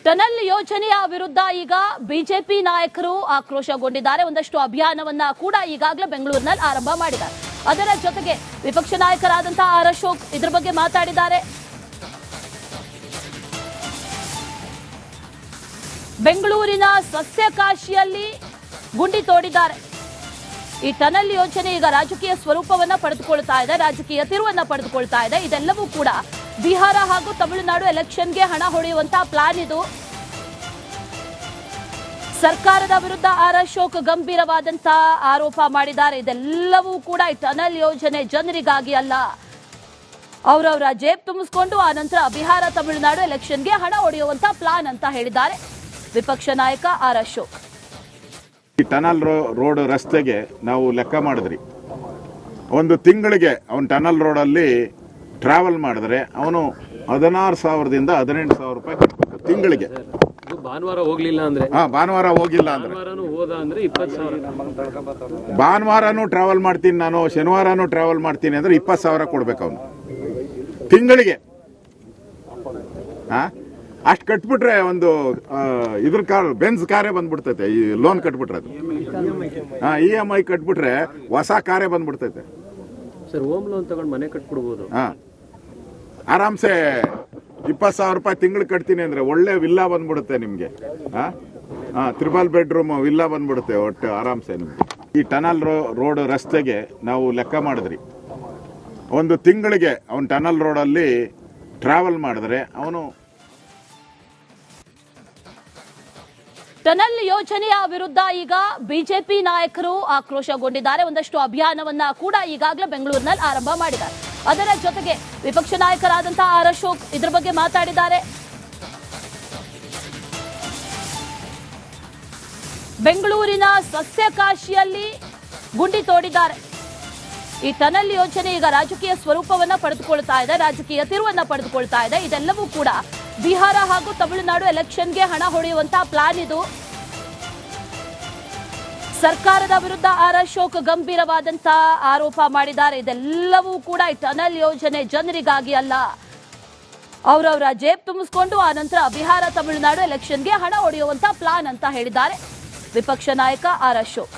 Tunnel ಯೋಜನೆಯ ವಿರುದ್ಧ ಈಗ ಬಿಜೆಪಿ ನಾಯಕರು ಆಕ್ರೋಶಗೊಂಡಿದ್ದಾರೆ. ಒಂದಷ್ಟು ಅಭಿಯಾನವನ್ನ ಕೂಡ ಈಗಾಗಲೇ ಬೆಂಗಳೂರಿನಲ್ಲಿ ಆರಂಭ ಮಾಡಿದ್ದಾರೆ. ಅದರ ಜೊತೆಗೆ ವಿಪಕ್ಷ ನಾಯಕರಾದಂತಹ ಆರ್ ಅಶೋಕ್ ಇದ್ರ ಬಗ್ಗೆ ಮಾತಾಡಿದ್ದಾರೆ. ಬೆಂಗಳೂರಿನ ಸಸ್ಯಕಾಶಿಯಲ್ಲಿ ಗುಂಡಿ ತೋಡಿದ್ದಾರೆ. ಈ ಟನಲ್ ಯೋಜನೆ ಈಗ ರಾಜಕೀಯ ಸ್ವರೂಪವನ್ನ ಪಡೆದುಕೊಳ್ತಾ ಇದೆ, ರಾಜಕೀಯ ತಿರುವನ್ನ ಪಡೆದುಕೊಳ್ತಾ ಇದೆ. ಇದೆಲ್ಲವೂ ಕೂಡ ಬಿಹಾರ ಹಾಗೂ ತಮಿಳುನಾಡು ಎಲೆಕ್ಷನ್ಗೆ ಹಣ ಹೊಡೆಯುವಂತಹ ಪ್ಲಾನ್ ಇದು. ಸರ್ಕಾರದ ವಿರುದ್ಧ ಆರ್ ಅಶೋಕ್ ಗಂಭೀರವಾದಂತಹ ಆರೋಪ ಮಾಡಿದ್ದಾರೆ. ಇದೆಲ್ಲವೂ ಕೂಡ ಈ ಟನಲ್ ಯೋಜನೆ ಜನರಿಗಾಗಿ ಅಲ್ಲ, ಅವರವರ ಜೇಬ್ ತುಂಬಿಸಿಕೊಂಡು ಆ ನಂತರ ಬಿಹಾರ ತಮಿಳುನಾಡು ಎಲೆಕ್ಷನ್ಗೆ ಹಣ ಹೊಡೆಯುವಂತಹ ಪ್ಲಾನ್ ಅಂತ ಹೇಳಿದ್ದಾರೆ ವಿಪಕ್ಷ ನಾಯಕ ಆರ್ ಅಶೋಕ್. ಈ ಟನಲ್ ರೋಡ್ ರಸ್ತೆಗೆ ನಾವು ಲೆಕ್ಕ ಮಾಡಿದ್ರಿ, ಒಂದು ತಿಂಗಳಿಗೆ ಅವನು ಟನಲ್ ರೋಡಲ್ಲಿ ಟ್ರಾವೆಲ್ ಮಾಡಿದ್ರೆ ಅವನು 16,000ದಿಂದ 18,000 ರೂಪಾಯಿ ಕಟ್ಟಬೇಕು ತಿಂಗಳಿಗೆ. ಭಾನುವಾರ ಹೋಗ್ಲಿಲ್ಲ ಅಂದ್ರೆ ಭಾನುವಾರ ಹೋಗಿಲ್ಲ ಅಂದ್ರೆ ಹೋದ ಅಂದ್ರೆ 20,000. ಭಾನುವಾರನೂ ಟ್ರಾವೆಲ್ ಮಾಡ್ತೀನಿ ನಾನು, ಶನಿವಾರನೂ ಟ್ರಾವೆಲ್ ಮಾಡ್ತೀನಿ ಅಂದ್ರೆ 20,000 ಕೊಡ್ಬೇಕು ಅವನು ತಿಂಗಳಿಗೆ. ಅಷ್ಟು ಕಟ್ಬಿಟ್ರೆ ಒಂದು ಇದ್ರ ಕಾರ್ ಬೆನ್ಸ್ ಕಾರೇ ಬಂದ್ಬಿಡ್ತೈತೆ. ಈ ಲೋನ್ ಕಟ್ಬಿಟ್ರೆ ಅದು EMI ಕಟ್ಬಿಟ್ರೆ ಹೊಸ ಕಾರೇ ಬಂದ್ಬಿಡ್ತೈತೆ ಸರ್. ಹೋಮ್ ಲೋನ್ ತಗೊಂಡು ಮನೆ ಕಟ್ಬಿಡ್ಬೋದು. ಆರಾಮ್ಸೆ 20,000 ರೂಪಾಯಿ ತಿಂಗಳು ಕಟ್ತೀನಿ ಅಂದ್ರೆ ಒಳ್ಳೆ ವಿಲ್ಲಾ ಬಂದ್ಬಿಡುತ್ತೆ ನಿಮ್ಗೆ. ತ್ರಿಬಲ್ ಬೆಡ್ರೂಮ್ ವಿಲ್ಲಾ ಬಂದ್ಬಿಡುತ್ತೆ ಒಟ್ಟು ಆರಾಮ್ಸೆ ನಿಮ್ಗೆ. ಈ ಟನಲ್ ರೋಡ್ ರಸ್ತೆಗೆ ನಾವು ಲೆಕ್ಕ ಮಾಡಿದ್ರಿ, ಒಂದು ತಿಂಗಳಿಗೆ ಅವನು ಟನಲ್ ರೋಡಲ್ಲಿ ಟ್ರಾವೆಲ್ ಮಾಡಿದ್ರೆ ಅವನು. ಟನಲ್ ಯೋಜನೆಯ ವಿರುದ್ಧ ಈಗ ಬಿಜೆಪಿ ನಾಯಕರು ಆಕ್ರೋಶಗೊಂಡಿದ್ದಾರೆ. ಒಂದಷ್ಟು ಅಭಿಯಾನವನ್ನ ಕೂಡ ಈಗಾಗಲೇ ಬೆಂಗಳೂರಿನಲ್ಲಿ ಆರಂಭ ಮಾಡಿದ್ದಾರೆ. ಅದರ ಜೊತೆಗೆ ವಿಪಕ್ಷ ನಾಯಕರಾದಂತಹ ಆರ್ ಅಶೋಕ್ ಇದ್ರ ಬಗ್ಗೆ ಮಾತಾಡಿದ್ದಾರೆ. ಬೆಂಗಳೂರಿನ ಸಸ್ಯಕಾಶಿಯಲ್ಲಿ ಗುಂಡಿ ತೋಡಿದ್ದಾರೆ. ಈ ಟನಲ್ ಯೋಜನೆ ಈಗ ರಾಜಕೀಯ ಸ್ವರೂಪವನ್ನ ಪಡೆದುಕೊಳ್ತಾ ಇದೆ, ರಾಜಕೀಯ ತಿರುವನ್ನ ಪಡೆದುಕೊಳ್ತಾ ಇದೆ. ಇದೆಲ್ಲವೂ ಕೂಡ ಬಿಹಾರ ಹಾಗೂ ತಮಿಳುನಾಡು ಎಲೆಕ್ಷನ್ಗೆ ಹಣ ಹೊಡೆಯುವಂತಹ ಪ್ಲಾನ್ ಇದು. ಸರ್ಕಾರದ ವಿರುದ್ಧ ಆರ್ ಅಶೋಕ್ ಗಂಭೀರವಾದಂತಹ ಆರೋಪ ಮಾಡಿದ್ದಾರೆ. ಇದೆಲ್ಲವೂ ಕೂಡ ಈ ಟನಲ್ ಯೋಜನೆ ಜನರಿಗಾಗಿ ಅಲ್ಲ, ಅವರವರ ಜೇಬ್ ತುಂಬಿಸಿಕೊಂಡು ಆ ನಂತರ ಬಿಹಾರ ತಮಿಳುನಾಡು ಎಲೆಕ್ಷನ್ಗೆ ಹಣ ಹೊಡೆಯುವಂತಹ ಪ್ಲಾನ್ ಅಂತ ಹೇಳಿದ್ದಾರೆ ವಿಪಕ್ಷ ನಾಯಕ ಆರ್ ಅಶೋಕ್.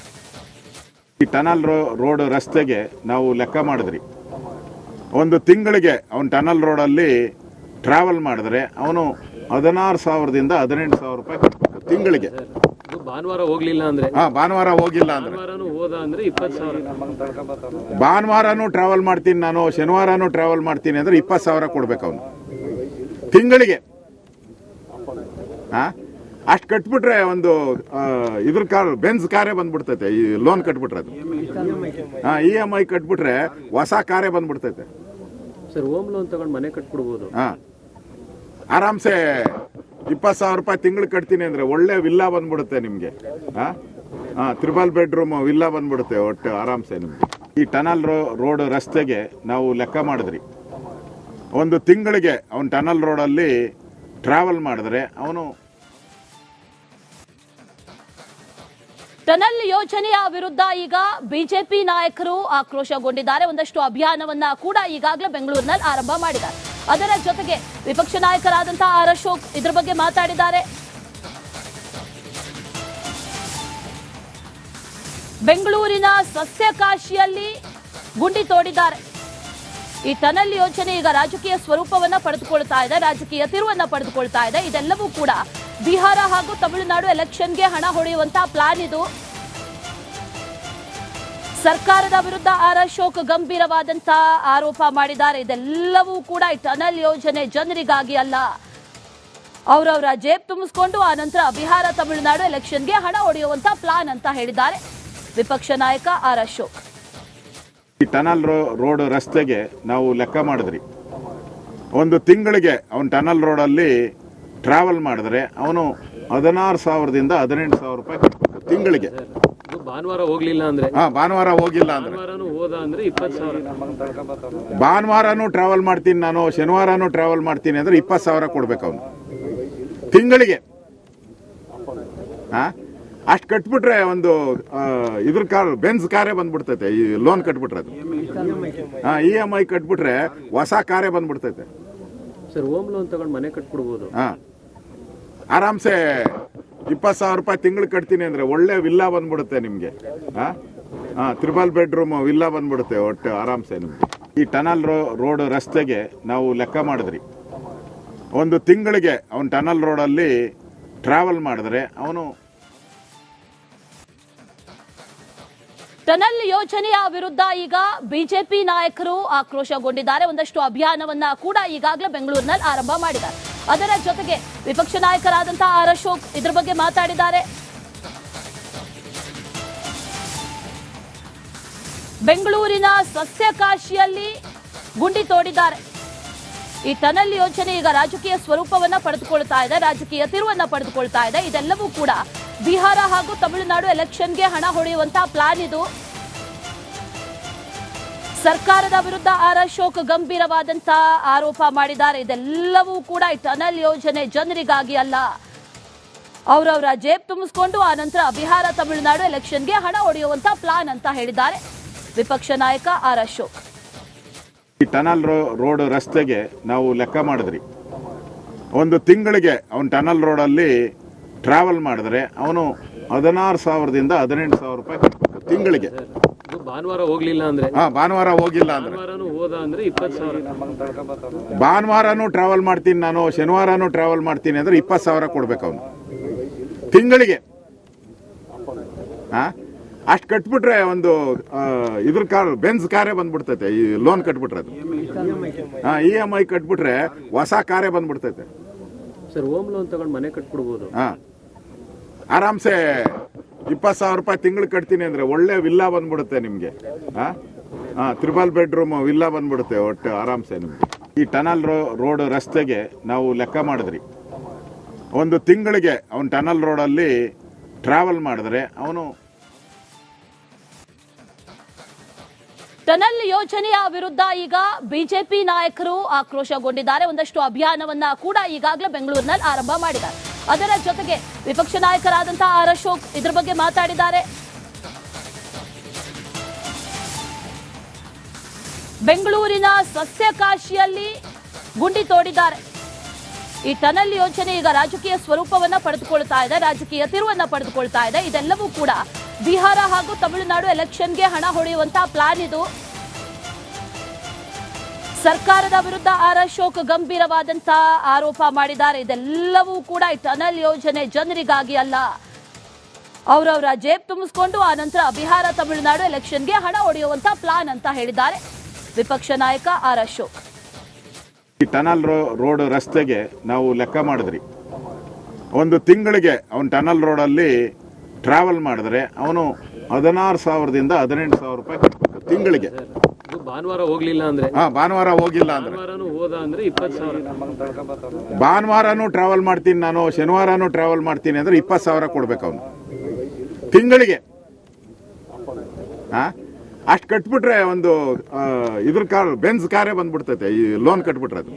ಈ ಟನಲ್ ರೋಡ್ ರಸ್ತೆಗೆ ನಾವು ಲೆಕ್ಕ ಮಾಡಿದ್ರಿ, ಒಂದು ತಿಂಗಳಿಗೆ ಅವನು ಟನಲ್ ರೋಡಲ್ಲಿ ಟ್ರಾವೆಲ್ ಮಾಡಿದ್ರೆ ಅವನು 16,000ದಿಂದ 18,000 ರೂಪಾಯಿ ಕಟ್ಟಬೇಕು ತಿಂಗಳಿಗೆ. ಭಾನುವಾರ ಹೋಗ್ಲಿಲ್ಲ ಅಂದ್ರೆ ಭಾನುವಾರ ಹೋಗಿಲ್ಲ ಅಂದ್ರೆ ಹೋದ ಅಂದ್ರೆ 20,000. ಭಾನುವಾರನೂ ಟ್ರಾವೆಲ್ ಮಾಡ್ತೀನಿ ನಾನು, ಶನಿವಾರನೂ ಟ್ರಾವೆಲ್ ಮಾಡ್ತೀನಿ ಅಂದ್ರೆ 20,000 ಕೊಡ್ಬೇಕು ಅವನು ತಿಂಗಳಿಗೆ. ಅಷ್ಟು ಕಟ್ಬಿಟ್ರೆ ಒಂದು ಇದ್ರ ಕಾರ್ ಬೆನ್ಸ್ ಕಾರೇ ಬಂದ್ಬಿಡ್ತೈತೆ. ಈ ಲೋನ್ ಕಟ್ಬಿಟ್ರೆ ಅದು EMI ಕಟ್ಬಿಟ್ರೆ ಹೊಸ ಕಾರೇ ಬಂದ್ಬಿಡ್ತೈತೆ ಸರ್. ಹೋಮ್ ಲೋನ್ ತಗೊಂಡು ಮನೆ ಕಟ್ಬಿಡ್ಬೋದು. ಆರಾಮ್ಸೆ 20,000 ರೂಪಾಯಿ ತಿಂಗಳು ಕಟ್ತೀನಿ ಅಂದ್ರೆ ಒಳ್ಳೆ ವಿಲ್ಲಾ ಬಂದ್ಬಿಡುತ್ತೆ ನಿಮ್ಗೆ. ತ್ರಿಬಲ್ ಬೆಡ್ರೂಮ್ ವಿಲ್ಲಾ ಬಂದ್ಬಿಡುತ್ತೆ ಒಟ್ಟು ಆರಾಮ್ಸೆ ನಿಮ್ಗೆ. ಈ ಟನಲ್ ರೋಡ್ ರಸ್ತೆಗೆ ನಾವು ಲೆಕ್ಕ ಮಾಡಿದ್ರಿ, ಒಂದು ತಿಂಗಳಿಗೆ ಅವನು ಟನಲ್ ರೋಡಲ್ಲಿ ಟ್ರಾವೆಲ್ ಮಾಡಿದ್ರೆ ಅವನು. ಟನಲ್ ಯೋಜನೆಯ ವಿರುದ್ಧ ಈಗ ಬಿಜೆಪಿ ನಾಯಕರು ಆಕ್ರೋಶಗೊಂಡಿದ್ದಾರೆ. ಒಂದಷ್ಟು ಅಭಿಯಾನವನ್ನ ಕೂಡ ಈಗಾಗಲೇ ಬೆಂಗಳೂರಿನಲ್ಲಿ ಆರಂಭ ಮಾಡಿದ್ದಾರೆ. ಅದರ ಜೊತೆಗೆ ವಿಪಕ್ಷ ನಾಯಕರಾದಂತಹ ಆರ್ ಅಶೋಕ್ ಇದ್ರ ಬಗ್ಗೆ ಮಾತಾಡಿದ್ದಾರೆ. ಬೆಂಗಳೂರಿನ ಸಸ್ಯಕಾಶಿಯಲ್ಲಿ ಗುಂಡಿ ತೋಡಿದ್ದಾರೆ. ಈ ಟನಲ್ ಯೋಜನೆ ಈಗ ರಾಜಕೀಯ ಸ್ವರೂಪವನ್ನ ಪಡೆದುಕೊಳ್ತಾ ಇದೆ, ರಾಜಕೀಯ ತಿರುವನ್ನ ಪಡೆದುಕೊಳ್ತಾ ಇದೆ. ಇದೆಲ್ಲವೂ ಕೂಡ ಬಿಹಾರ ಹಾಗೂ ತಮಿಳುನಾಡು ಎಲೆಕ್ಷನ್ಗೆ ಹಣ ಹೊಡೆಯುವಂತಹ ಪ್ಲಾನ್ ಇದು. ಸರ್ಕಾರದ ವಿರುದ್ಧ ಆರ್ ಅಶೋಕ್ ಗಂಭೀರವಾದಂತಹ ಆರೋಪ ಮಾಡಿದ್ದಾರೆ. ಇದೆಲ್ಲವೂ ಕೂಡ ಈ ಟನಲ್ ಯೋಜನೆ ಜನರಿಗಾಗಿ ಅಲ್ಲ, ಅವರವರ ಜೇಬ್ ತುಂಬಿಸಿಕೊಂಡು ಆ ನಂತರ ಬಿಹಾರ ತಮಿಳುನಾಡು ಎಲೆಕ್ಷನ್ಗೆ ಹಣ ಹೊಡೆಯುವಂತಹ ಪ್ಲಾನ್ ಅಂತ ಹೇಳಿದ್ದಾರೆ ವಿಪಕ್ಷ ನಾಯಕ ಆರ್ ಅಶೋಕ್. ಈ ಟನಲ್ ರೋಡ್ ರಸ್ತೆಗೆ ನಾವು ಲೆಕ್ಕ ಮಾಡಿದ್ರಿ, ಒಂದು ತಿಂಗಳಿಗೆ ಅವನು ಟನಲ್ ರೋಡಲ್ಲಿ ಟ್ರಾವೆಲ್ ಮಾಡಿದ್ರೆ ಅವನು 16,000ದಿಂದ 18,000 ರೂಪಾಯಿ ಕಟ್ಟಬೇಕು ತಿಂಗಳಿಗೆ. ಭಾನುವಾರ ಹೋಗ್ಲಿಲ್ಲ ಅಂದ್ರೆ ಭಾನುವಾರ ಹೋಗಿಲ್ಲ ಅಂದ್ರೆ ಹೋದ ಅಂದ್ರೆ 20,000. ಭಾನುವಾರನೂ ಟ್ರಾವೆಲ್ ಮಾಡ್ತೀನಿ ನಾನು, ಶನಿವಾರನೂ ಟ್ರಾವೆಲ್ ಮಾಡ್ತೀನಿ ಅಂದ್ರೆ 20,000 ಕೊಡ್ಬೇಕು ಅವನು ತಿಂಗಳಿಗೆ. ಅಷ್ಟು ಕಟ್ಬಿಟ್ರೆ ಒಂದು ಇದ್ರ ಕಾರ್ ಬೆನ್ಸ್ ಕಾರೇ ಬಂದ್ಬಿಡ್ತೈತೆ. ಈ ಲೋನ್ ಕಟ್ಬಿಟ್ರೆ ಅದು EMI ಕಟ್ಬಿಟ್ರೆ ಹೊಸ ಕಾರೇ ಬಂದ್ಬಿಡ್ತೈತೆ ಸರ್. ಹೋಮ್ ಲೋನ್ ತಗೊಂಡು ಮನೆ ಕಟ್ಬಿಡ್ಬೋದು. ಆರಾಮ್ಸೆ 20,000 ರೂಪಾಯಿ ತಿಂಗಳು ಕಟ್ತೀನಿ ಅಂದರೆ ಒಳ್ಳೆ ವಿಲ್ಲಾ ಬಂದ್ಬಿಡುತ್ತೆ ನಿಮಗೆ. ತ್ರಿಬಲ್ ಬೆಡ್ರೂಮ್ ವಿಲ್ಲಾ ಬಂದ್ಬಿಡುತ್ತೆ ಒಟ್ಟು ಆರಾಮ್ಸೆ ನಿಮಗೆ. ಈ ಟನಲ್ ರೋಡ್ ರಸ್ತೆಗೆ ನಾವು ಲೆಕ್ಕ ಮಾಡಿದ್ರಿ, ಒಂದು ತಿಂಗಳಿಗೆ ಅವನು ಟನಲ್ ರೋಡಲ್ಲಿ ಟ್ರಾವೆಲ್ ಮಾಡಿದ್ರೆ ಅವನು ಟನಲ್ ಯೋಜನೆಯ ವಿರುದ್ಧ ಈಗ ಬಿಜೆಪಿ ನಾಯಕರು ಆಕ್ರೋಶಗೊಂಡಿದ್ದಾರೆ. ಒಂದಷ್ಟು ಅಭಿಯಾನವನ್ನ ಕೂಡ ಈಗಾಗಲೇ ಬೆಂಗಳೂರಿನಲ್ಲಿ ಆರಂಭ ಮಾಡಿದ್ದಾರೆ. ಅದರ ಜೊತೆಗೆ ವಿಪಕ್ಷ ನಾಯಕರಾದಂತಹ ಆರ್ ಅಶೋಕ್ ಇದ್ರ ಬಗ್ಗೆ ಮಾತಾಡಿದ್ದಾರೆ. ಬೆಂಗಳೂರಿನ ಸಸ್ಯಕಾಶಿಯಲ್ಲಿ ಗುಂಡಿ ತೋಡಿದ್ದಾರೆ. ಈ ಟನಲ್ ಯೋಜನೆ ಈಗ ರಾಜಕೀಯ ಸ್ವರೂಪವನ್ನ ಪಡೆದುಕೊಳ್ತಾ ಇದೆ, ರಾಜಕೀಯ ತಿರುವನ್ನ ಪಡೆದುಕೊಳ್ತಾ ಇದೆ. ಇದೆಲ್ಲವೂ ಕೂಡ ಬಿಹಾರ ಹಾಗೂ ತಮಿಳುನಾಡು ಎಲೆಕ್ಷನ್ಗೆ ಹಣ ಹೊಡೆಯುವಂತಹ ಪ್ಲಾನ್ ಇದು. ಸರ್ಕಾರದ ವಿರುದ್ಧ ಆರ್ ಅಶೋಕ್ ಗಂಭೀರವಾದಂತಹ ಆರೋಪ ಮಾಡಿದ್ದಾರೆ. ಇದೆಲ್ಲವೂ ಕೂಡ ಈ ಟನಲ್ ಯೋಜನೆ ಜನರಿಗಾಗಿ ಅಲ್ಲ, ಅವರವರ ಜೇಬ್ ತುಂಬಿಸಿಕೊಂಡು ಆ ನಂತರ ಬಿಹಾರ ತಮಿಳುನಾಡು ಎಲೆಕ್ಷನ್ಗೆ ಹಣ ಹೊಡೆಯುವಂತಹ ಪ್ಲಾನ್ ಅಂತ ಹೇಳಿದ್ದಾರೆ ವಿಪಕ್ಷ ನಾಯಕ ಆರ್ ಅಶೋಕ್. ಈ ಟನಲ್ ರೋಡ್ ರಸ್ತೆಗೆ ನಾವು ಲೆಕ್ಕ ಮಾಡಿದ್ರಿ, ಒಂದು ತಿಂಗಳಿಗೆ ಅವನು ಟನಲ್ ರೋಡಲ್ಲಿ ಟ್ರಾವೆಲ್ ಮಾಡಿದ್ರೆ ಅವನು 16,000ದಿಂದ 18,000 ರೂಪಾಯಿ ಕಟ್ಟಬೇಕು ತಿಂಗಳಿಗೆ. ಇದು ಭಾನುವಾರ ಹೋಗ್ಲಿಲ್ಲ ಅಂದ್ರೆ, ಭಾನುವಾರ ಹೋಗಿಲ್ಲ ಅಂದ್ರೆ, ಭಾನುವಾರನೂ ಹೋದ ಅಂದ್ರೆ 20,000. ಭಾನುವಾರನೂ ಟ್ರಾವೆಲ್ ಮಾಡ್ತೀನಿ ನಾನು, ಶನಿವಾರನೂ ಟ್ರಾವೆಲ್ ಮಾಡ್ತೀನಿ ಅಂದ್ರೆ 20,000 ಕೊಡ್ಬೇಕು ಅವನು ತಿಂಗಳಿಗೆ. ಅಷ್ಟು ಕಟ್ಬಿಟ್ರೆ ಒಂದು ಇದ್ರ ಕಾರ್ ಬೆನ್ಸ್ ಕಾರೇ ಬಂದ್ಬಿಡ್ತೈತೆ. ಈ ಲೋನ್ ಕಟ್ಬಿಟ್ರೆ ಅದು EMI ಕಟ್ಬಿಟ್ರೆ ಹೊಸ ಕಾರೇ ಬಂದ್ಬಿಡ್ತೈತೆ. ಸರ್, ಹೋಮ್ ಲೋನ್ ತಗೊಂಡು ಮನೆ ಕಟ್ಬಿಡ್ಬೋದು. ಆರಾಮ್ಸೆ 20,000 ರೂಪಾಯಿ ತಿಂಗಳು ಕಟ್ತೀನಿ ಅಂದ್ರೆ ಒಳ್ಳೆ ವಿಲ್ಲಾ ಬಂದ್ಬಿಡುತ್ತೆ ನಿಮಗೆ. ತ್ರಿಬಲ್ ಬೆಡ್ರೂಮ್ ವಿಲ್ಲಾ ಬಂದ್ಬಿಡುತ್ತೆ ಒಟ್ಟು ಆರಾಮ್ಸೆ ನಿಮಗೆ. ಈ ಟನಲ್ ರೋಡ್ ರಸ್ತೆಗೆ ನಾವು ಲೆಕ್ಕ ಮಾಡಿದ್ರಿ, ಒಂದು ತಿಂಗಳಿಗೆ ಅವನು ಟನಲ್ ರೋಡಲ್ಲಿ ಟ್ರಾವೆಲ್ ಮಾಡಿದ್ರೆ ಅವನು ಟನಲ್ ಯೋಜನೆಯ ವಿರುದ್ಧ ಈಗ ಬಿಜೆಪಿ ನಾಯಕರು ಆಕ್ರೋಶಗೊಂಡಿದ್ದಾರೆ. ಒಂದಷ್ಟು ಅಭಿಯಾನವನ್ನ ಕೂಡ ಈಗಾಗಲೇ ಬೆಂಗಳೂರಿನಲ್ಲಿ ಆರಂಭ ಮಾಡಿದ್ದಾರೆ. ಅದರ ಜೊತೆಗೆ ವಿಪಕ್ಷ ನಾಯಕರಾದಂತಹ ಆರ್ ಅಶೋಕ್ ಇದ್ರ ಬಗ್ಗೆ ಮಾತಾಡಿದ್ದಾರೆ. ಬೆಂಗಳೂರಿನ ಸಸ್ಯಕಾಶಿಯಲ್ಲಿ ಗುಂಡಿ ತೋಡಿದ್ದಾರೆ. ಈ ಟನಲ್ ಯೋಜನೆ ಈಗ ರಾಜಕೀಯ ಸ್ವರೂಪವನ್ನ ಪಡೆದುಕೊಳ್ತಾ ಇದೆ, ರಾಜಕೀಯ ತಿರುವನ್ನ ಪಡೆದುಕೊಳ್ತಾ ಇದೆ. ಇದೆಲ್ಲವೂ ಕೂಡ ಬಿಹಾರ ಹಾಗೂ ತಮಿಳುನಾಡು ಎಲೆಕ್ಷನ್ಗೆ ಹಣ ಹೊಡೆಯುವಂತಹ ಪ್ಲಾನ್ ಇದು. ಸರ್ಕಾರದ ವಿರುದ್ಧ ಆರ್ ಅಶೋಕ್ ಗಂಭೀರವಾದಂತಹ ಆರೋಪ ಮಾಡಿದ್ದಾರೆ. ಇದೆಲ್ಲವೂ ಕೂಡ ಈ ಟನಲ್ ಯೋಜನೆ ಜನರಿಗಾಗಿ ಅಲ್ಲ, ಅವರವರ ಜೇಬ್ ತುಂಬಿಸಿಕೊಂಡು ಆ ನಂತರ ಬಿಹಾರ ತಮಿಳುನಾಡು ಎಲೆಕ್ಷನ್ಗೆ ಹಣ ಹೊಡೆಯುವಂತಹ ಪ್ಲಾನ್ ಅಂತ ಹೇಳಿದ್ದಾರೆ ವಿಪಕ್ಷ ನಾಯಕ ಆರ್ ಅಶೋಕ್. ಈ ಟನಲ್ ರೋಡ್ ರಸ್ತೆಗೆ ನಾವು ಲೆಕ್ಕ ಮಾಡಿದ್ರಿ, ಒಂದು ತಿಂಗಳಿಗೆ ಅವನು ಟನಲ್ ರೋಡಲ್ಲಿ ಟ್ರಾವೆಲ್ ಮಾಡಿದ್ರೆ ಅವನು 16,000ದಿಂದ 18,000 ರೂಪಾಯಿ ಕಟ್ಟಬೇಕು ತಿಂಗಳಿಗೆ. ಇದು ಭಾನುವಾರ ಹೋಗ್ಲಿಲ್ಲ ಅಂದ್ರೆ, ಭಾನುವಾರ ಹೋಗಿಲ್ಲ ಅಂದ್ರೆ, ಭಾನುವಾರನೂ ಹೋದ ಅಂದ್ರೆ 20,000. ಭಾನುವಾರನೂ ಟ್ರಾವೆಲ್ ಮಾಡ್ತೀನಿ ನಾನು, ಶನಿವಾರನೂ ಟ್ರಾವೆಲ್ ಮಾಡ್ತೀನಿ ಅಂದ್ರೆ 20,000 ಕೊಡ್ಬೇಕು ಅವನು ತಿಂಗಳಿಗೆ. ಅಷ್ಟು ಕಟ್ಬಿಟ್ರೆ ಒಂದು ಇದ್ರ ಕಾರ್ ಬೆನ್ಸ್ ಕಾರೇ ಬಂದ್ಬಿಡ್ತೈತೆ. ಈ ಲೋನ್ ಕಟ್ಬಿಟ್ರೆ ಅದು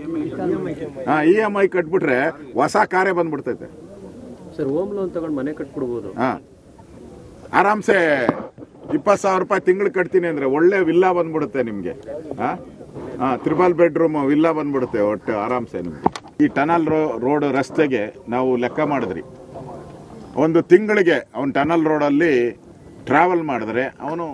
EMI ಕಟ್ಬಿಟ್ರೆ ಹೊಸ ಕಾರೇ ಬಂದ್ಬಿಡ್ತೈತೆ. ಸರ್, ಹೋಮ್ ಲೋನ್ ತಗೊಂಡು ಮನೆ ಕಟ್ಬಿಡ್ಬೋದು. ಆರಾಮ್ಸೆ 20,000 ರೂಪಾಯಿ ತಿಂಗಳು ಕಟ್ತೀನಿ ಅಂದ್ರೆ ಒಳ್ಳೆ ವಿಲ್ಲಾ ಬಂದ್ಬಿಡುತ್ತೆ ನಿಮಗೆ. ತ್ರಿಬಲ್ ಬೆಡ್ರೂಮ್ ವಿಲ್ಲಾ ಬಂದ್ಬಿಡುತ್ತೆ ಒಟ್ಟು ಆರಾಮ್ಸೆ ನಿಮಗೆ. ಈ ಟನಲ್ ರೋಡ್ ರಸ್ತೆಗೆ ನಾವು ಲೆಕ್ಕ ಮಾಡಿದ್ರಿ, ಒಂದು ತಿಂಗಳಿಗೆ ಅವನು ಟನಲ್ ರೋಡಲ್ಲಿ ಟ್ರಾವೆಲ್ ಮಾಡಿದ್ರೆ ಅವನು